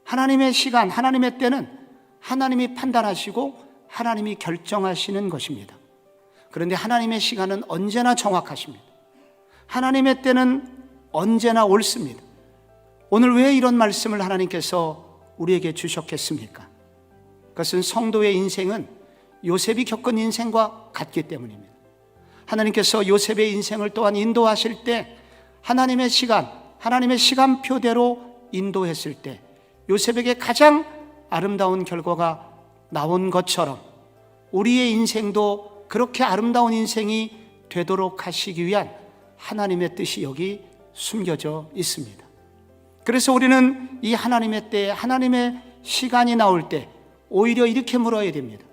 하나님의 시간, 하나님의 때는 하나님이 판단하시고 하나님이 결정하시는 것입니다. 그런데 하나님의 시간은 언제나 정확하십니다. 하나님의 때는 언제나 옳습니다. 오늘 왜 이런 말씀을 하나님께서 우리에게 주셨겠습니까? 그것은 성도의 인생은 요셉이 겪은 인생과 같기 때문입니다. 하나님께서 요셉의 인생을 또한 인도하실 때 하나님의 시간, 하나님의 시간표대로 인도했을 때 요셉에게 가장 아름다운 결과가 나온 것처럼 우리의 인생도 그렇게 아름다운 인생이 되도록 하시기 위한 하나님의 뜻이 여기 숨겨져 있습니다. 그래서 우리는 이 하나님의 때, 하나님의 시간이 나올 때 오히려 이렇게 물어야 됩니다.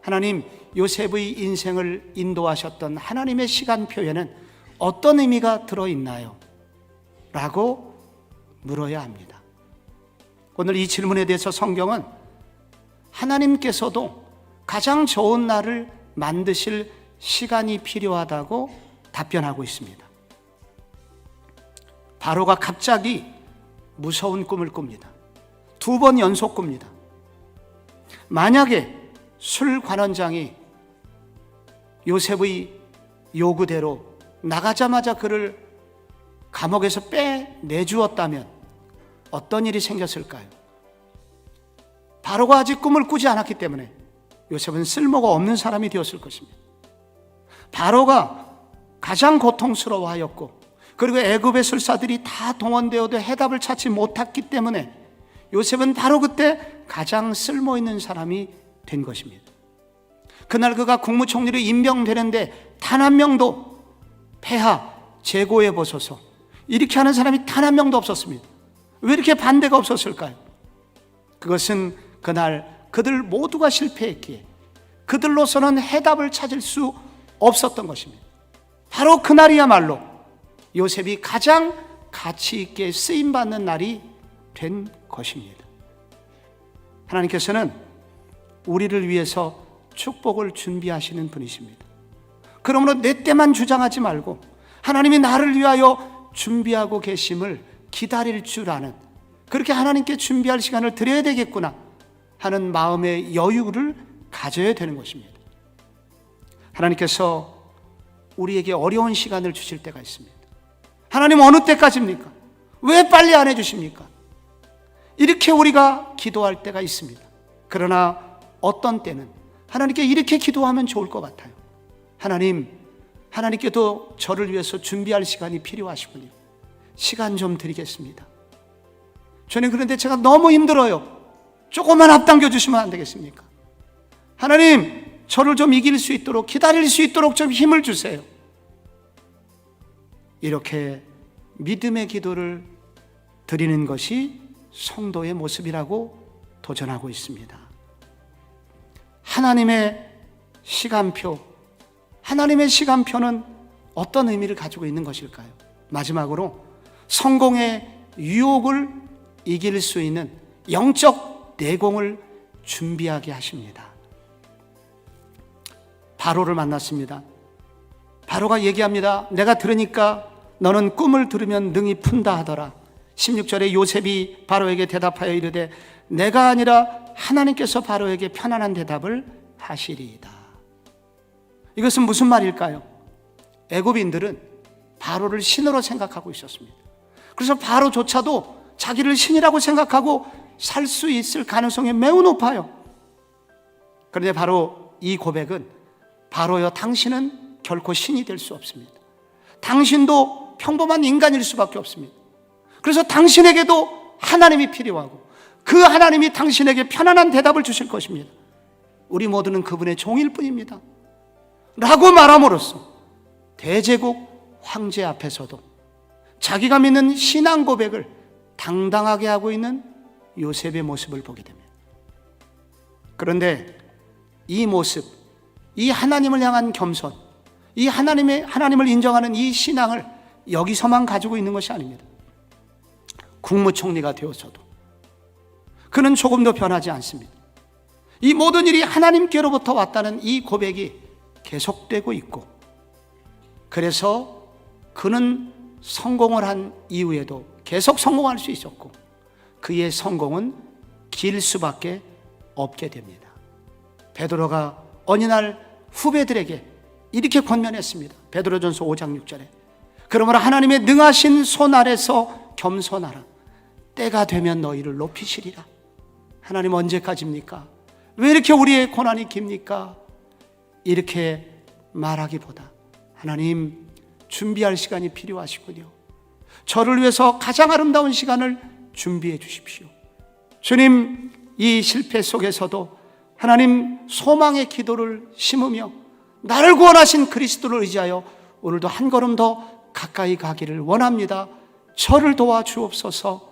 하나님, 요셉의 인생을 인도하셨던 하나님의 시간표에는 어떤 의미가 들어있나요? 라고 물어야 합니다. 오늘 이 질문에 대해서 성경은 하나님께서도 가장 좋은 날을 만드실 시간이 필요하다고 답변하고 있습니다. 바로가 갑자기 무서운 꿈을 꿉니다. 2번 연속 꿉니다. 만약에 술관원장이 요셉의 요구대로 나가자마자 그를 감옥에서 빼내주었다면 어떤 일이 생겼을까요? 바로가 아직 꿈을 꾸지 않았기 때문에 요셉은 쓸모가 없는 사람이 되었을 것입니다. 바로가 가장 고통스러워하였고 그리고 애굽의 술사들이 다 동원되어도 해답을 찾지 못했기 때문에 요셉은 바로 그때 가장 쓸모있는 사람이 된 것입니다. 그날 그가 국무총리로 임명되는데 단 한 명도 폐하, 재고해 보소서 이렇게 하는 사람이 단 한 명도 없었습니다. 왜 이렇게 반대가 없었을까요? 그것은 그날 그들 모두가 실패했기에 그들로서는 해답을 찾을 수 없었던 것입니다. 바로 그날이야말로 요셉이 가장 가치 있게 쓰임받는 날이 된 것입니다. 하나님께서는 우리를 위해서 축복을 준비하시는 분이십니다. 그러므로 내 때만 주장하지 말고 하나님이 나를 위하여 준비하고 계심을 기다릴 줄 아는, 그렇게 하나님께 준비할 시간을 드려야 되겠구나 하는 마음의 여유를 가져야 되는 것입니다. 하나님께서 우리에게 어려운 시간을 주실 때가 있습니다. 하나님 어느 때까지입니까? 왜 빨리 안 해주십니까? 이렇게 우리가 기도할 때가 있습니다. 그러나 어떤 때는 하나님께 이렇게 기도하면 좋을 것 같아요. 하나님, 하나님께도 저를 위해서 준비할 시간이 필요하시군요. 시간 좀 드리겠습니다. 저는 그런데 제가 너무 힘들어요. 조금만 앞당겨 주시면 안 되겠습니까? 하나님, 저를 좀 이길 수 있도록, 기다릴 수 있도록 좀 힘을 주세요. 이렇게 믿음의 기도를 드리는 것이 성도의 모습이라고 도전하고 있습니다. 하나님의 시간표, 하나님의 시간표는 어떤 의미를 가지고 있는 것일까요? 마지막으로 성공의 유혹을 이길 수 있는 영적 내공을 준비하게 하십니다. 바로를 만났습니다. 바로가 얘기합니다. 내가 들으니까 너는 꿈을 들으면 능히 푼다 하더라. 16절에 요셉이 바로에게 대답하여 이르되 내가 아니라 하나님께서 바로에게 편안한 대답을 하시리이다. 이것은 무슨 말일까요? 애굽인들은 바로를 신으로 생각하고 있었습니다. 그래서 바로조차도 자기를 신이라고 생각하고 살 수 있을 가능성이 매우 높아요. 그런데 바로 이 고백은 바로여 당신은 결코 신이 될 수 없습니다. 당신도 평범한 인간일 수밖에 없습니다. 그래서 당신에게도 하나님이 필요하고 그 하나님이 당신에게 편안한 대답을 주실 것입니다. 우리 모두는 그분의 종일 뿐입니다 라고 말함으로써 대제국 황제 앞에서도 자기가 믿는 신앙 고백을 당당하게 하고 있는 요셉의 모습을 보게 됩니다. 그런데 이 모습, 이 하나님을 향한 겸손, 이 하나님을 인정하는 이 신앙을 여기서만 가지고 있는 것이 아닙니다. 국무총리가 되어서도 그는 조금도 변하지 않습니다. 이 모든 일이 하나님께로부터 왔다는 이 고백이 계속되고 있고, 그래서 그는 성공을 한 이후에도 계속 성공할 수 있었고, 그의 성공은 길 수밖에 없게 됩니다. 베드로가 어느 날 후배들에게 이렇게 권면했습니다. 베드로전서 5장 6절에 그러므로 하나님의 능하신 손 아래서 겸손하라. 때가 되면 너희를 높이시리라. 하나님 언제까지입니까? 왜 이렇게 우리의 고난이 깁니까? 이렇게 말하기보다 하나님 준비할 시간이 필요하시군요. 저를 위해서 가장 아름다운 시간을 준비해 주십시오. 주님, 이 실패 속에서도 하나님 소망의 기도를 심으며 나를 구원하신 그리스도를 의지하여 오늘도 한 걸음 더 가까이 가기를 원합니다. 저를 도와주옵소서.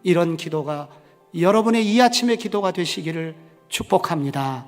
이런 기도가 여러분의 이 아침의 기도가 되시기를 축복합니다.